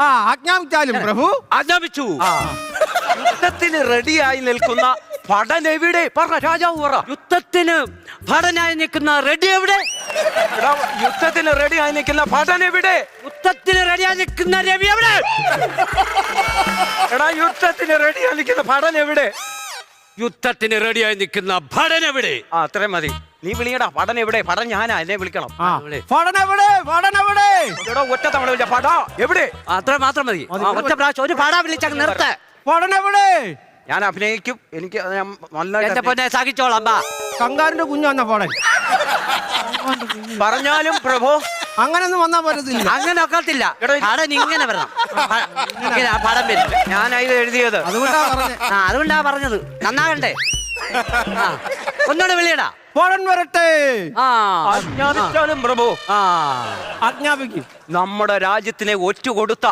ആജ്ഞാപിച്ചാലും പ്രഭു. ആജ്ഞാപിച്ചു. യുദ്ധത്തിന് റെഡിയായി നിൽക്കുന്ന ഭടൻ എവിടെ? പറഞ്ഞ രാജാവ് പറ. യുദ്ധത്തിന് ഭടനായി നിൽക്കുന്ന റെഡി എവിടെ? യുദ്ധത്തിന് റെഡിയായി നിൽക്കുന്ന ഭടൻ എവിടെ? യുദ്ധത്തിന് റെഡിയായി നിൽക്കുന്ന രവി എവിടെ? എടാ യുദ്ധത്തിന് റെഡിയായി നിൽക്കുന്ന ഭടൻ എവിടെ? യുദ്ധത്തിന് റെഡിയായി നിൽക്കുന്ന ഭടൻ എവിടെ? അത്രയും മതി. നീ വിളിയടാ. ഭടൻ എവിടെ? ഭടൻ ഞാനാ, എന്നെ വിളിക്കണം. ഒറ്റ തവണ വിളിച്ച പട എവിടെ? അത്ര മാത്രം മതി. ഒറ്റ പ്രാവശ്യം ഒരു പാടാ വിളിച്ചാൽ നിർത്ത. പടനെവിടെ? ഞാൻ അഭിനയിക്കും. എനിക്ക് നല്ല സഹിച്ചോളാം. കങ്കാരന്റെ കുഞ്ഞാന്ന പടൻ പറഞ്ഞാലും പ്രഭു അങ്ങനൊന്നും വന്നാ പറ്റത്തില്ല. അങ്ങനെ ഒക്കത്തില്ല. പടൻ ഇങ്ങനെ വരണം. പടം വരും. ഞാനാ ഇത് എഴുതിയത്. അതുകൊണ്ടാ പറഞ്ഞത്. നന്നാകണ്ടേ? ഒന്നോട് വിളിയടാ. പടൻ വരട്ടെ. ആജ്ഞാപിച്ചാലും പ്രഭു. ആജ്ഞാപിക്കും. നമ്മുടെ രാജ്യത്തിനെ ഒറ്റ കൊടുത്ത